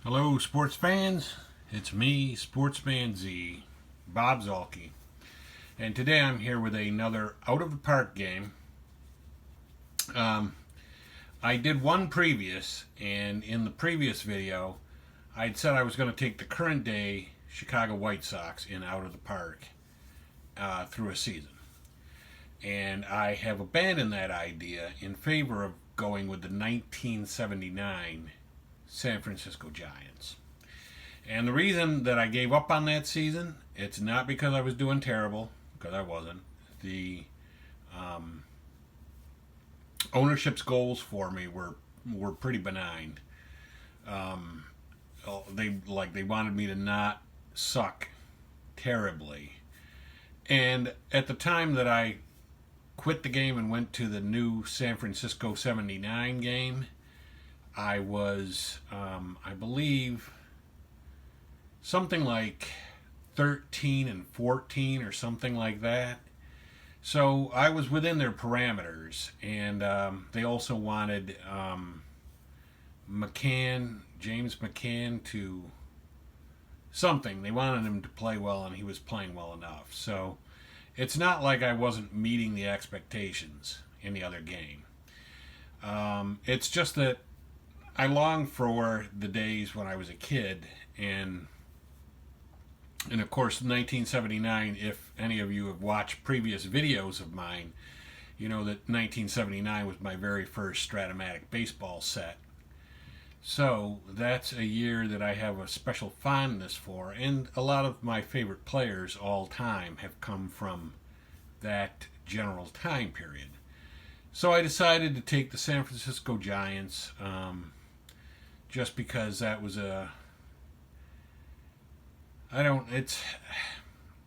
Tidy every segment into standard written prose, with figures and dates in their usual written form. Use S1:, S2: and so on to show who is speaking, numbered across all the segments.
S1: Hello, sports fans. It's me, Sportsman Z, Bob Zolke, and today I'm here with another out of the park game. Um, I did one previous, and in the previous video, I'd said I was going to take the current day Chicago White Sox in out of the park through a season, and I have abandoned that idea in favor of going with the 1979 San Francisco Giants. And the reason that I gave up on that season, it's not because I was doing terrible, because I wasn't. The ownership's goals for me were pretty benign. They wanted me to not suck terribly. And at the time that I quit the game and went to the new San Francisco 79 game, I was, I believe, something like 13 and 14 or something like that. So I was within their parameters, and they also wanted James McCann, to something. They wanted him to play well, and he was playing well enough. So it's not like I wasn't meeting the expectations in the other game. It's just that I long for the days when I was a kid, and of course 1979, if any of you have watched previous videos of mine, you know that 1979 was my very first Stratomatic baseball set. So that's a year that I have a special fondness for, and a lot of my favorite players all time have come from that general time period. So I decided to take the San Francisco Giants, just because that was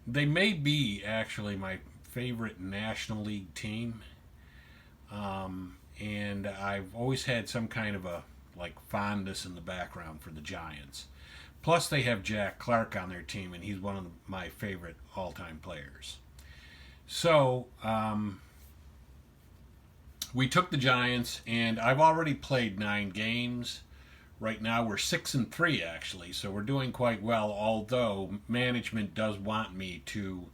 S1: they may be actually my favorite National League team. And I've always had some kind of a fondness in the background for the Giants. Plus they have Jack Clark on their team, and he's one of my favorite all-time players. So we took the Giants, and I've already played 9 games. Right now we're 6-3 actually, so we're doing quite well, although management does want me to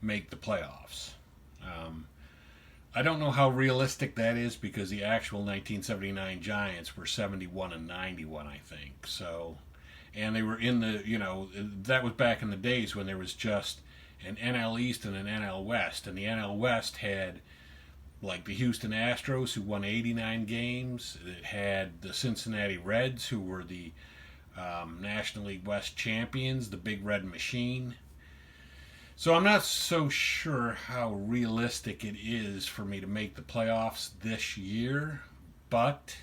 S1: make the playoffs. I don't know how realistic that is, because the actual 1979 Giants were 71 and 91, I think. So, and they were in the, that was back in the days when there was just an NL East and an NL West, and the NL West had the Houston Astros, who won 89 games. It had the Cincinnati Reds, who were the National League West champions, the Big Red Machine. So I'm not so sure how realistic it is for me to make the playoffs this year, but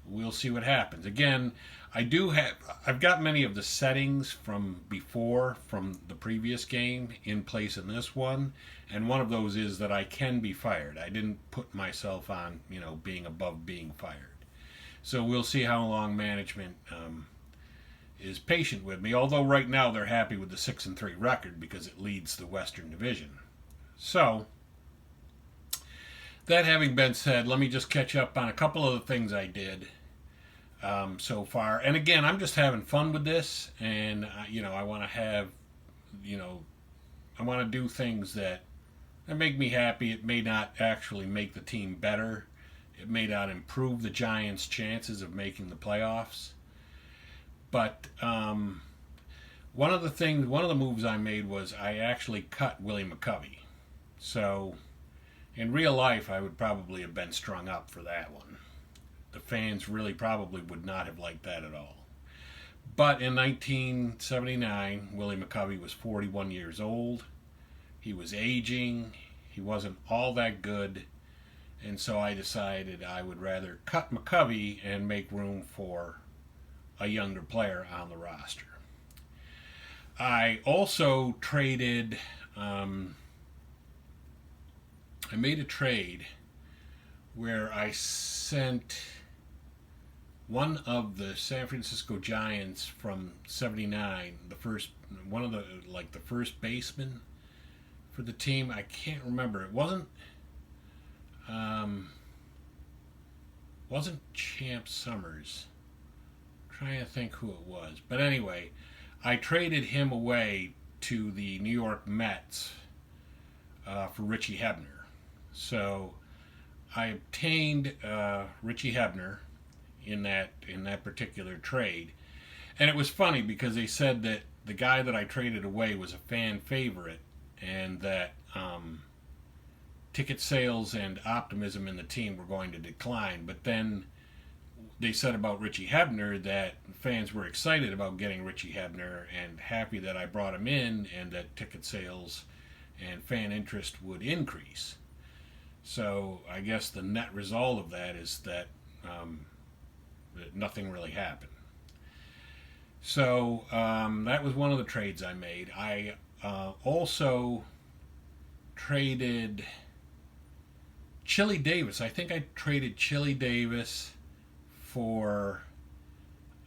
S1: we'll see what happens. Again, I've got many of the settings from before, from the previous game, in place in this one, and one of those is that I can be fired. I didn't put myself on, being above being fired. So we'll see how long management is patient with me, although right now they're happy with the 6-3 record because it leads the Western Division. So, that having been said, let me just catch up on a couple of the things I did so far. And again, I'm just having fun with this, and I want to have, I want to do things that make me happy. It may not actually make the team better. It may not improve the Giants' chances of making the playoffs. But one of the moves I made was I actually cut Willie McCovey. So in real life, I would probably have been strung up for that one. The fans really probably would not have liked that at all. But in 1979, Willie McCovey was 41 years old. He was aging. He wasn't all that good. And so I decided I would rather cut McCovey and make room for a younger player on the roster. I also traded, I made a trade where I sent one of the San Francisco Giants from 79, one of the first baseman for the team. I can't remember. It wasn't Champ Summers. trying to think who it was. But anyway, I traded him away to the New York Mets for Richie Hebner. So I obtained Richie Hebner in that particular trade. And it was funny because they said that the guy that I traded away was a fan favorite, and that ticket sales and optimism in the team were going to decline. But then they said about Richie Hebner that fans were excited about getting Richie Hebner and happy that I brought him in, and that ticket sales and fan interest would increase. So I guess the net result of that is that nothing really happened. So that was one of the trades I made. I also traded Chili Davis. I think I traded Chili Davis for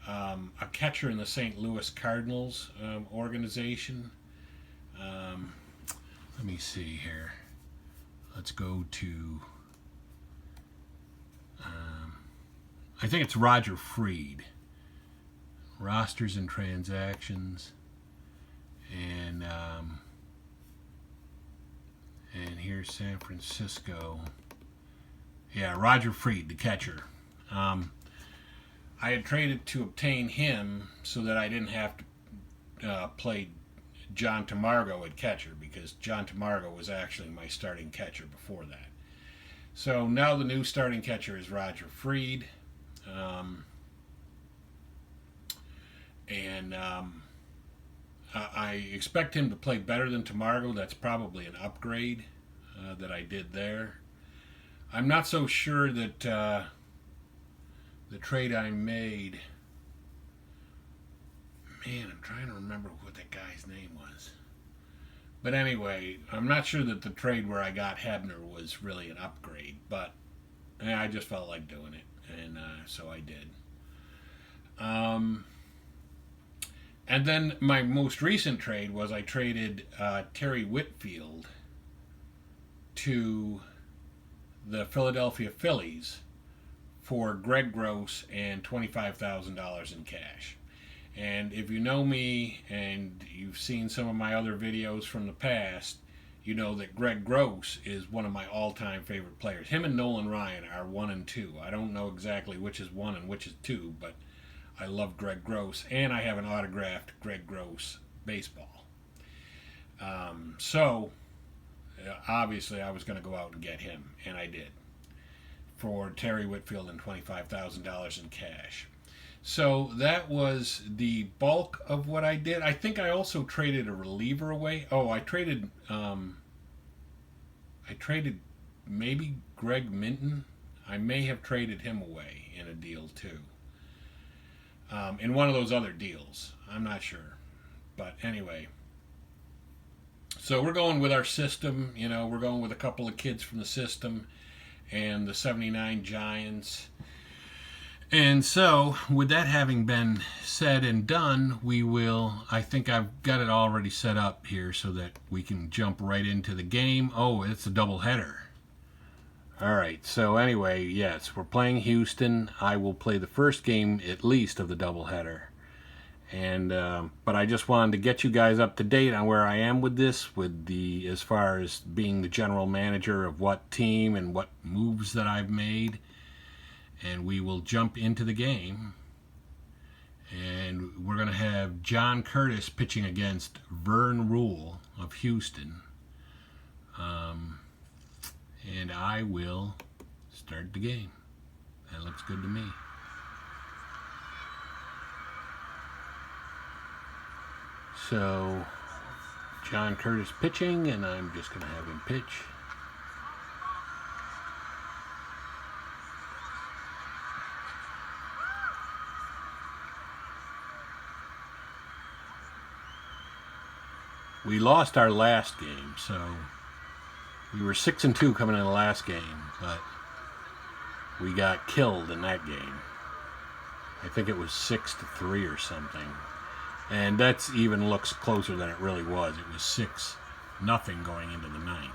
S1: a catcher in the St. Louis Cardinals organization. Let me see here. Let's go to... I think it's Roger Freed. Rosters and transactions, and here's San Francisco. Yeah, Roger Freed, the catcher. I had traded to obtain him so that I didn't have to play John Tamargo at catcher, because John Tamargo was actually my starting catcher before that. So now the new starting catcher is Roger Freed. I expect him to play better than Tamargo. That's probably an upgrade that I did there. I'm not so sure that the trade I made... Man, I'm trying to remember what that guy's name was. But anyway, I'm not sure that the trade where I got Hebner was really an upgrade, but I just felt like doing it, and so I did. And then my most recent trade was I traded Terry Whitfield to the Philadelphia Phillies for Greg Gross and $25,000 in cash. And if you know me and you've seen some of my other videos from the past, you know that Greg Gross is one of my all-time favorite players. Him and Nolan Ryan are 1 and 2. I don't know exactly which is 1 and which is 2, but I love Greg Gross, and I have an autographed Greg Gross baseball. So obviously I was going to go out and get him, and I did, for Terry Whitfield and $25,000 in cash. So that was the bulk of what I did. I think I also traded a reliever away. Oh, I traded maybe Greg Minton. I may have traded him away in a deal too. In one of those other deals. I'm not sure. But anyway. So we're going with our system. You know, we're going with a couple of kids from the system and the 79 Giants. And so, with that having been said and done, I think I've got it already set up here so that we can jump right into the game. Oh, it's a doubleheader. Alright, so anyway, yes, we're playing Houston. I will play the first game, at least, of the doubleheader. And, but I just wanted to get you guys up to date on where I am with this, as far as being the general manager of what team and what moves that I've made. And we will jump into the game. And we're going to have John Curtis pitching against Vern Rule of Houston. And I will start the game. That looks good to me. So, John Curtis pitching, and I'm just going to have him pitch. We lost our last game, so we were 6-2 coming in the last game, but we got killed in that game. I think it was 6-3 or something, and that's even looks closer than it really was. It was 6-0 going into the ninth.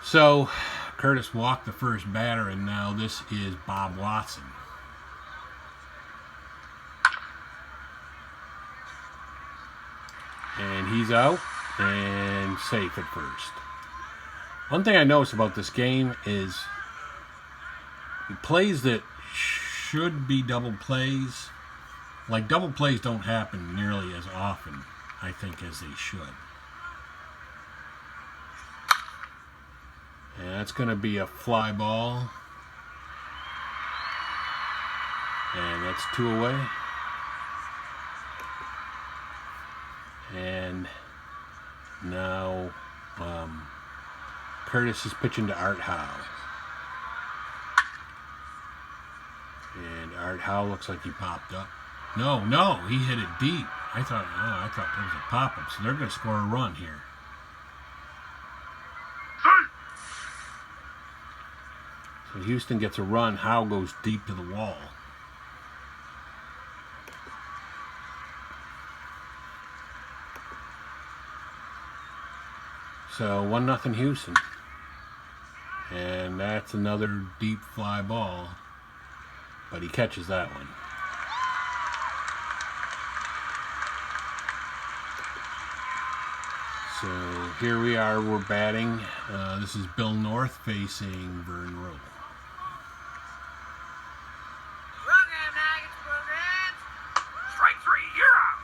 S1: So Curtis walked the first batter, and now this is Bob Watson. And he's out and safe at first. One thing I noticed about this game is plays that should be double plays, like double plays don't happen nearly as often, I think, as they should. And that's going to be a fly ball. And that's 2 away. And now Curtis is pitching to Art Howe. And Art Howe looks like he popped up. No, he hit it deep. I thought there was a pop-up, so they're going to score a run here. So Houston gets a run. Howe goes deep to the wall. So 1-0 Houston. And that's another deep fly ball. But he catches that one. So here we are, we're batting. This is Bill North facing Vern Rowe.
S2: Strike 3, you're out.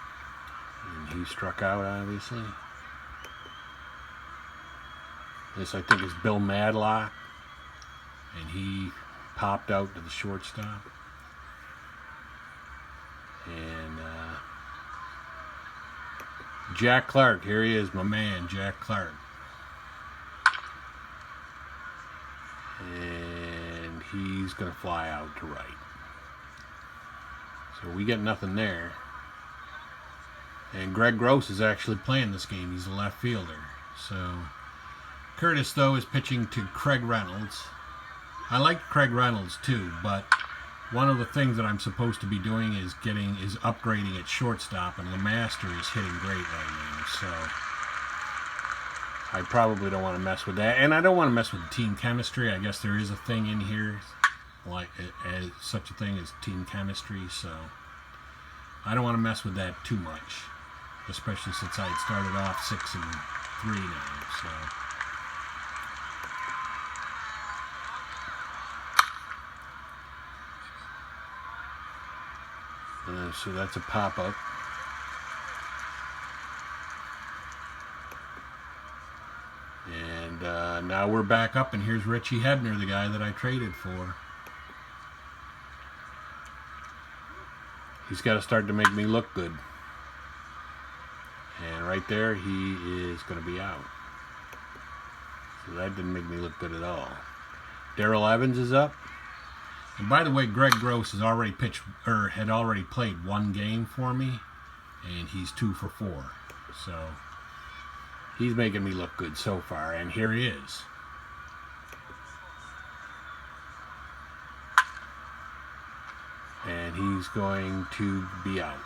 S1: And he struck out, obviously. This, I think, is Bill Madlock. And he popped out to the shortstop. And Jack Clark, here he is, my man, Jack Clark. And he's going to fly out to right. So we get nothing there. And Greg Gross is actually playing this game. He's a left fielder. So Curtis, though, is pitching to Craig Reynolds. I like Craig Reynolds, too, but one of the things that I'm supposed to be doing is upgrading at shortstop, and LeMaster is hitting great right now, so I probably don't want to mess with that. And I don't want to mess with team chemistry. I guess there is a thing in here, like as such a thing as team chemistry, so I don't want to mess with that too much, especially since I had started off 6-3 now, so. So that's a pop-up. And now we're back up, and here's Richie Hebner, the guy that I traded for. He's got to start to make me look good. And right there, he is going to be out. So that didn't make me look good at all. Darrell Evans is up. And by the way, Greg Gross has already had already played 1 game for me, and he's 2 for 4. So he's making me look good so far, and here he is. And he's going to be out.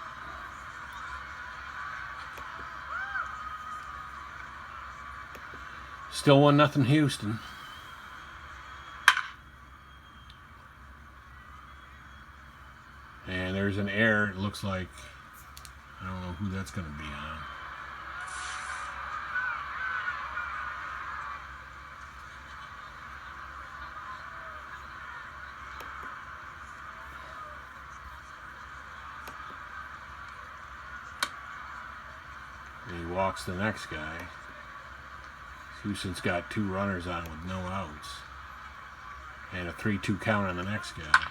S1: Still 1-0 Houston. And there's an error. It looks like, I don't know who that's going to be on. And he walks the next guy. Houston's got 2 runners on with no outs. And a 3-2 count on the next guy.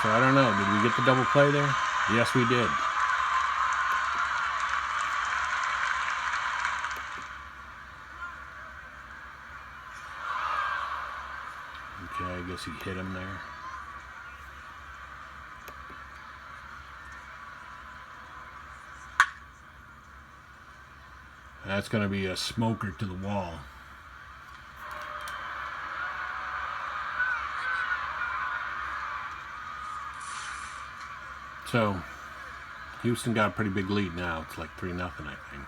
S1: So I don't know. Did we get the double play there? Yes, we did. Okay, I guess he hit him there. That's going to be a smoker to the wall. So, Houston got a pretty big lead now. It's like 3-0, I think.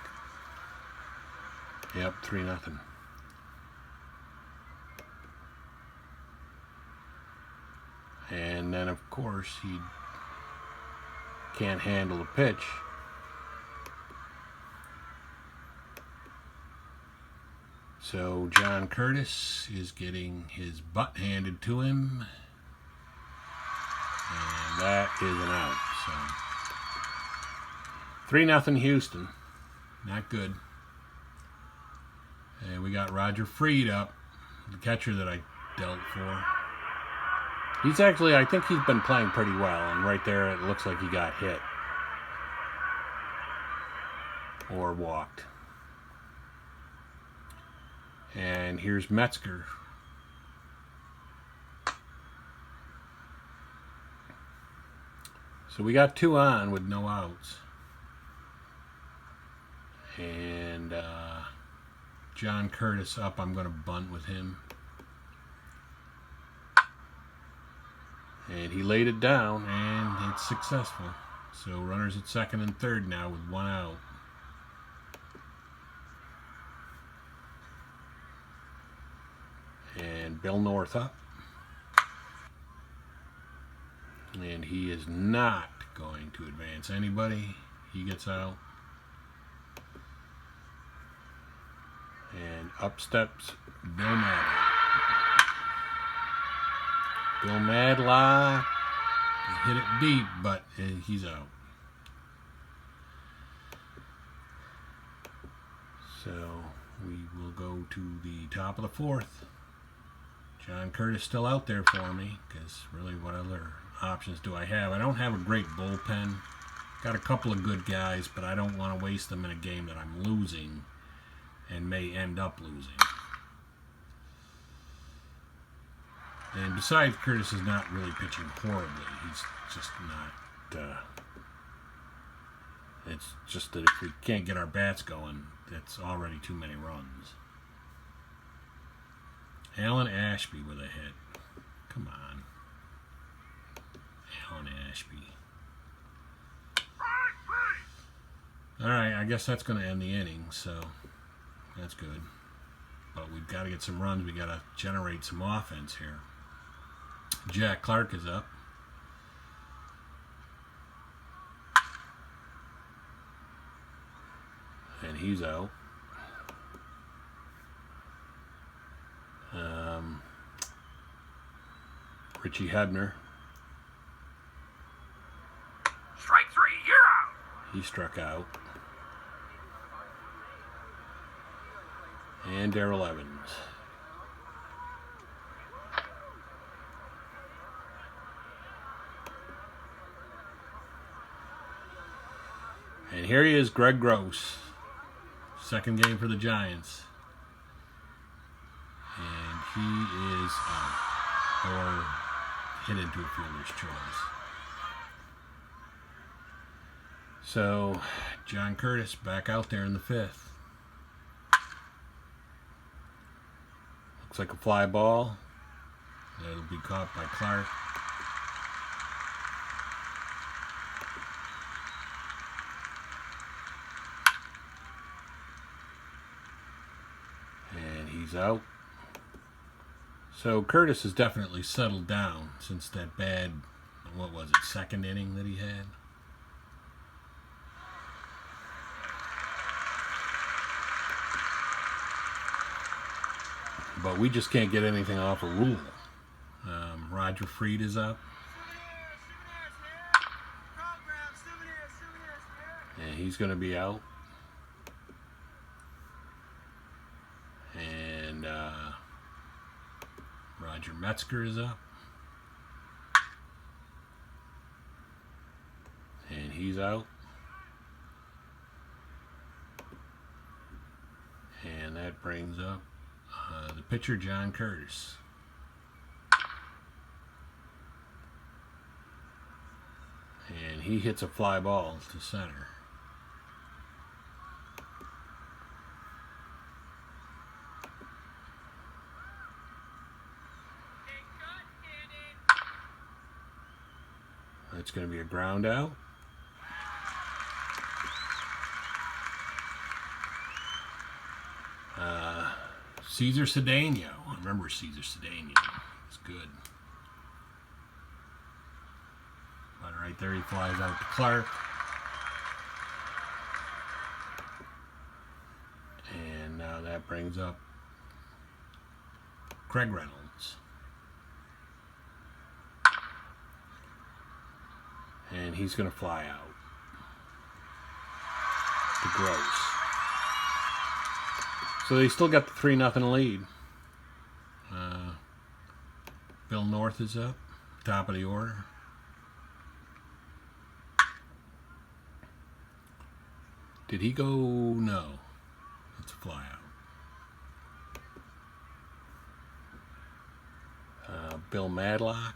S1: Yep, 3-0. And then, of course, he can't handle the pitch. So John Curtis is getting his butt handed to him. And that is an out. So 3-0 Houston. Not good. And we got Roger Freed up, the catcher that I dealt for. He's actually, I think he's been playing pretty well. And right there, it looks like he got hit. Or walked. And here's Metzger. So we got 2 on with no outs. And John Curtis up. I'm going to bunt with him. And he laid it down, and it's successful. So runners at second and third now with 1 out. And Bill North up. And he is not going to advance anybody. He gets out. And up steps Bill Madla. Bill Madla hit it deep, but he's out. So we will go to the top of the 4th. John Curtis still out there for me, because really what other options do I have? I don't have a great bullpen. Got a couple of good guys, but I don't want to waste them in a game that I'm losing and may end up losing. And besides, Curtis is not really pitching horribly. He's just not... it's just that if we can't get our bats going, that's already too many runs. Alan Ashby with a hit. Come on. Alan Ashby. Alright, I guess that's going to end the inning, so that's good. But we've got to get some runs. We've got to generate some offense here. Jack Clark is up. And he's out. Richie Hebner.
S2: Strike 3, you're out.
S1: He struck out. And Darrell Evans. And here he is, Greg Gross. Second game for the Giants. And he is out. Or hit into a fielder's choice. So, John Curtis back out there in the 5th. Looks like a fly ball. That'll be caught by Clark. And he's out. So Curtis has definitely settled down since that bad, what was it, second inning that he had? But we just can't get anything off a rule. Roger Freed is up. And he's going to be out. And Roger Metzger is up. And he's out. And that brings up the pitcher, John Curtis. And he hits a fly ball to center. That's going to be a ground out. Cesar Cedeno. I remember Cesar Cedeno. It's good. But right there. He flies out to Clark. And now that brings up Craig Reynolds. And he's going to fly out to Gross. So they still got the 3-0 lead. Bill North is up, top of the order. Did he go? No. That's a fly out. Bill Madlock.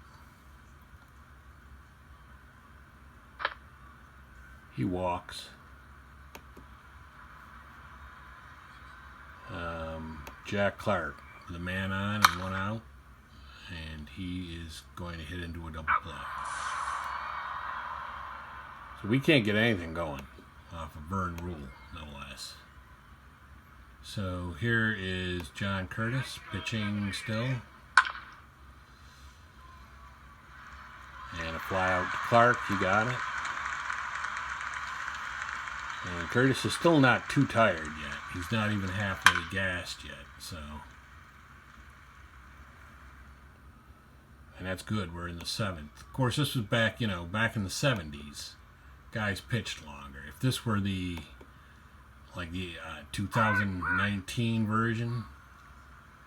S1: He walks. Jack Clark, the man on and one out. And he is going to hit into a double play. So we can't get anything going off of Vern Rule, no less. So here is John Curtis pitching still. And a fly out to Clark, you got it. And Curtis is still not too tired yet. He's not even halfway gassed yet, so. And that's good. We're in the 7th. Of course, this was back, back in the 70s. Guys pitched longer. If this were the 2019 version,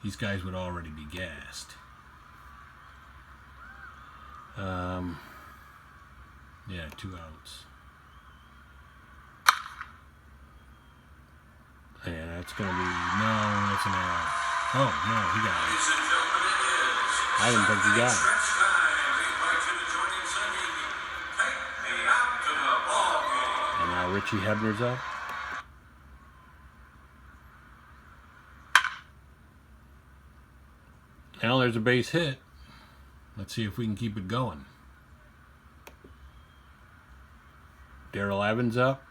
S1: these guys would already be gassed. Yeah, 2 outs. And that's going to be, no, that's an out. Oh, no, he got it. I didn't think he got it. And now Richie Hebner's up. Now there's a base hit. Let's see if we can keep it going. Darrell Evans up.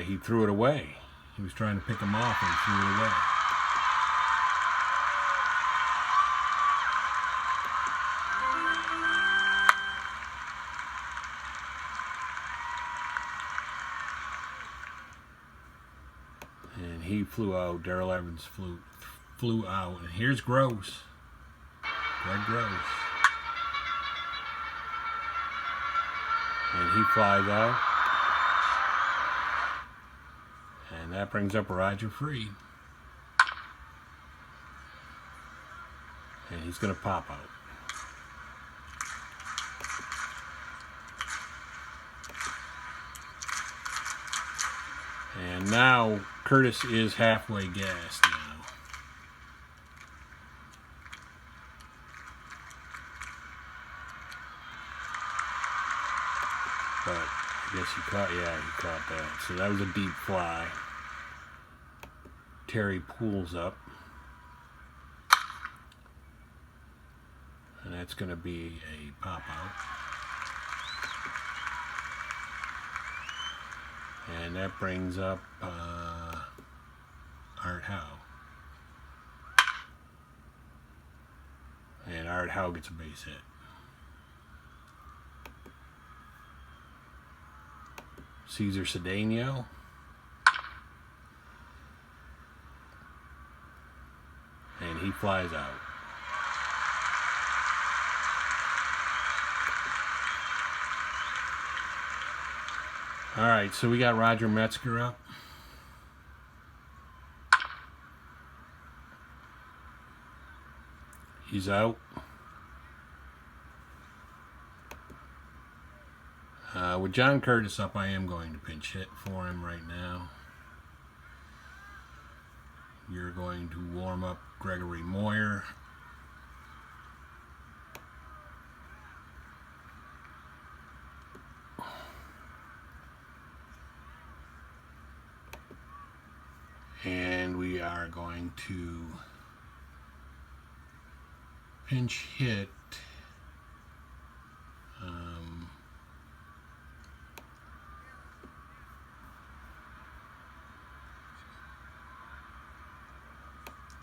S1: He threw it away. He was trying to pick him off and he threw it away. And he flew out. Darrell Evans flew out. And here's Gross. Greg Gross. And he flies out. And that brings up Roger Freed. And he's going to pop out. And now Curtis is halfway gassed now. But I guess he caught that. So that was a deep fly. Terry pulls up. And that's going to be a pop out. And that brings up Art Howe. And Art Howe gets a base hit. Cesar Cedeno. And he flies out. All right, so we got Roger Metzger up. He's out. With John Curtis up, I am going to pinch hit for him right now. You're going to warm up Gregory Moyer. And we are going to pinch hit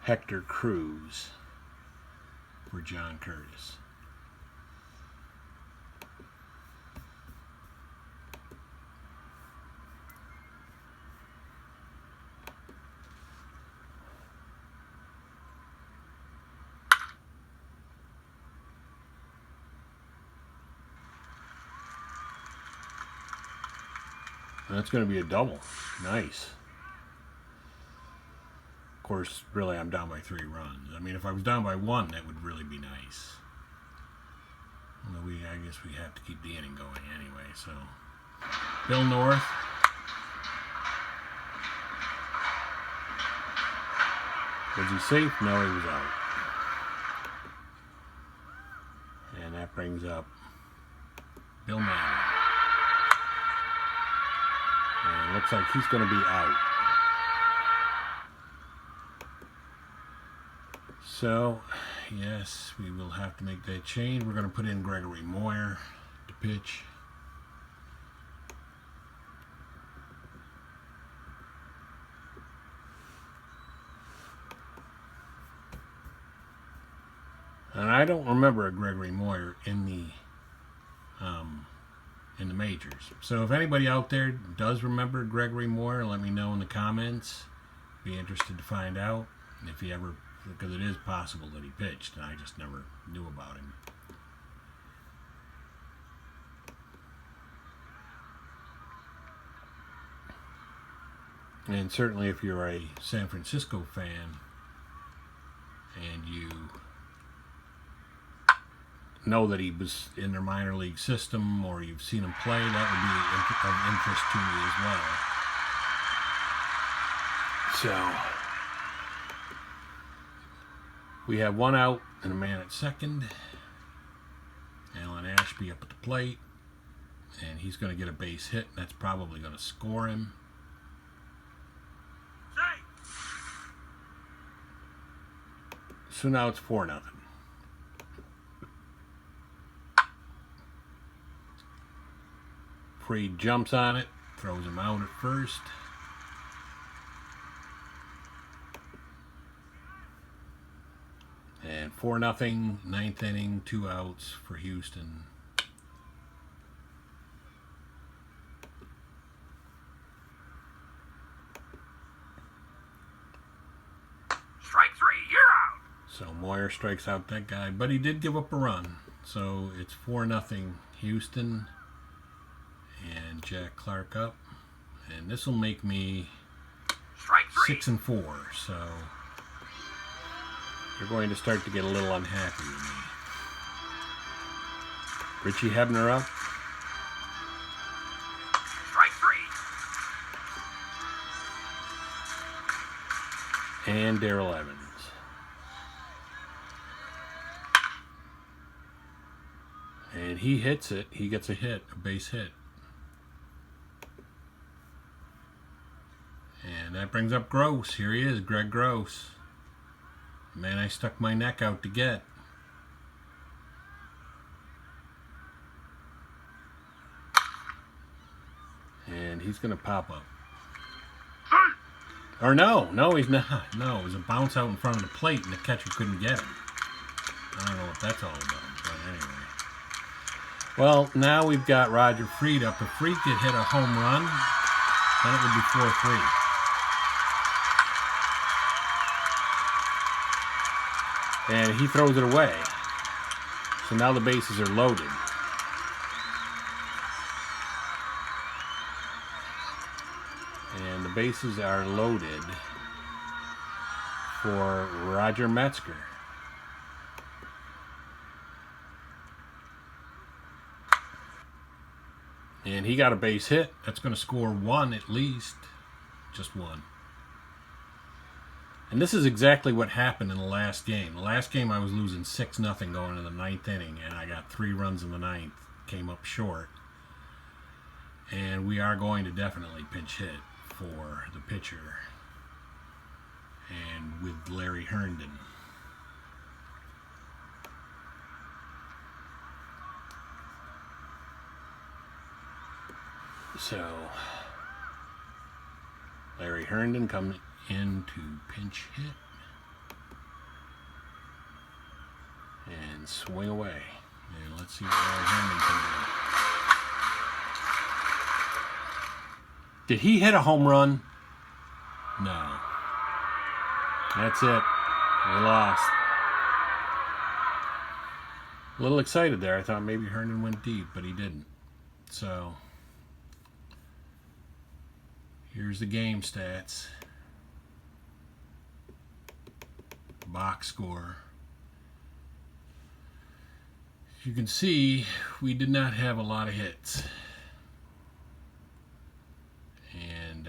S1: Hector Cruz for John Curtis. That's going to be a double. Nice. Of course, really, I'm down by 3 runs. I mean, if I was down by 1, that would really be nice. Although I guess we have to keep the inning going anyway. So, Bill North. Was he safe? No, he was out. And that brings up Bill Manning. And it looks like he's going to be out. So, yes, we will have to make that change. We're going to put in Gregory Moyer to pitch. And I don't remember a Gregory Moyer in the majors. So if anybody out there does remember Gregory Moyer, let me know in the comments. Be interested to find out if he ever, because it is possible that he pitched and I just never knew about him. And certainly if you're a San Francisco fan and you know that he was in their minor league system or you've seen him play, that would be of interest to me as well. So we have 1 out and a man at second. Alan Ashby up at the plate, and he's going to get a base hit. That's probably going to score him. So now it's 4-0. Freed jumps on it, throws him out at first. And 4-0, 9th inning, 2 outs for Houston.
S2: Strike 3, you're out.
S1: So Moyer strikes out that guy, but he did give up a run. So it's 4-0 Houston. And Jack Clark up, and this will make me 6-4. So you're going to start to get a little unhappy with me. Richie Hebner up.
S2: Strike 3.
S1: And Darrell Evans. And he hits it. He gets a hit, a base hit. And that brings up Gross. Here he is, Greg Gross. Man, I stuck my neck out to get. And he's going to pop up. Or no, he's not. No, it was a bounce out in front of the plate and the catcher couldn't get him. I don't know what that's all about, but anyway. Well, now we've got Roger Freed up. If Freed could hit a home run, then it would be 4-3. And he throws it away. So now the bases are loaded. And the bases are loaded for Roger Metzger. And he got a base hit. That's going to score 1 at least. Just 1. And this is exactly what happened in the last game. The last game I was losing 6-0 going into the 9th inning, and I got 3 runs in the 9th. Came up short. And we are going to definitely pinch hit for the pitcher. And with Larry Herndon. So, Larry Herndon comes in to pinch hit. and swing away. And let's see what Henry can do. Did he hit a home run? No. That's it. We lost. A little excited there. I thought maybe Hernan went deep, but he didn't. So, here's the game stats. Box score. As you can see, we did not have a lot of hits. And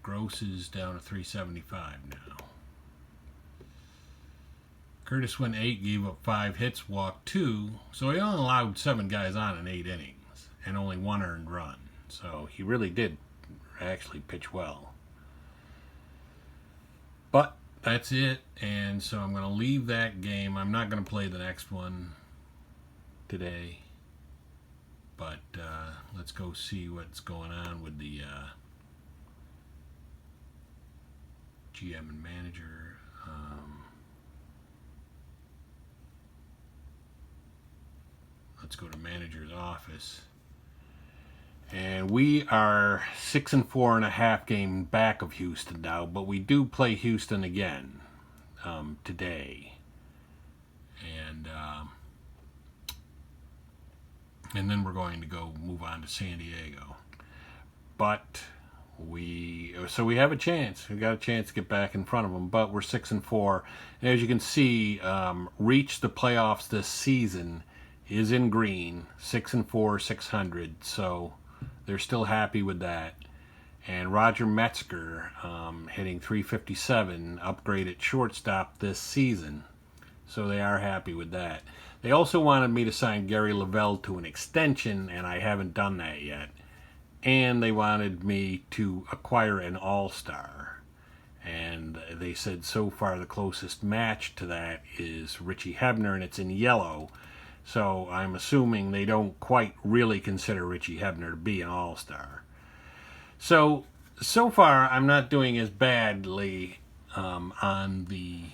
S1: Gross is down to 375 now. Curtis went 8, gave up 5 hits, walked 2. So he only allowed 7 guys on in 8 innings and only 1 earned run. So he really did actually pitch well. But that's it. And so I'm going to leave that game. I'm not going to play the next one today. But let's go see what's going on with the GM and manager. Let's go to manager's office. And we are 6-4 and a half game back of Houston now, but we do play Houston again today. And then we're going to go move on to San Diego. But we have a chance. We got a chance to get back in front of them, but we're 6-4. And as you can see, reached the playoffs this season is in green, 6-4, 600. So they're still happy with that. And Roger Metzger hitting 357, upgraded shortstop this season. So they are happy with that. They also wanted me to sign Gary Lavelle to an extension, and I haven't done that yet. And they wanted me to acquire an all-star. And they said so far the closest match to that is Richie Hebner, and it's in yellow. So I'm assuming they don't quite really consider Richie Hebner to be an all-star. So far I'm not doing as badly on the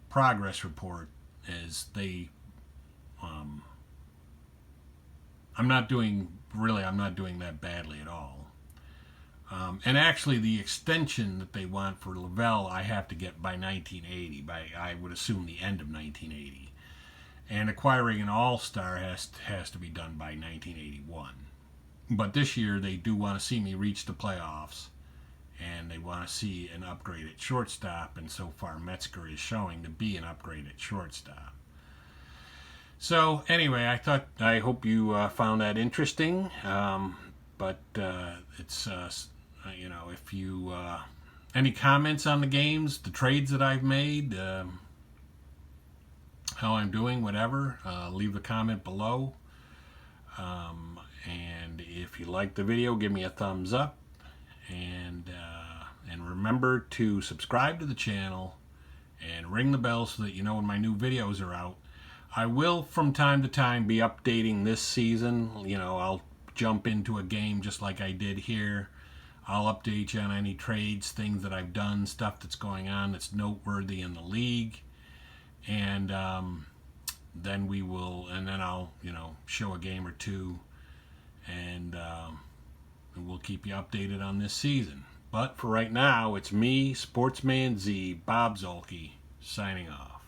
S1: progress report as they. I'm not doing that badly at all. And actually, the extension that they want for Lavelle, I have to get by 1980, by I would assume the end of 1980. And acquiring an all-star has to be done by 1981. But this year, they do want to see me reach the playoffs, and they want to see an upgrade at shortstop, and so far Metzger is showing to be an upgrade at shortstop. So anyway, I hope you found that interesting. But it's if you any comments on the games, the trades that I've made, how I'm doing, whatever, leave a comment below. And if you like the video, give me a thumbs up, and remember to subscribe to the channel and ring the bell so that you know when my new videos are out. I will from time to time be updating this season. I'll jump into a game just like I did here. I'll update you on any trades, things that I've done, stuff that's going on that's noteworthy in the league. And then I'll show a game or two, and we'll keep you updated on this season. But for right now, it's me, Sportsman Z, Bob Zolke, signing off.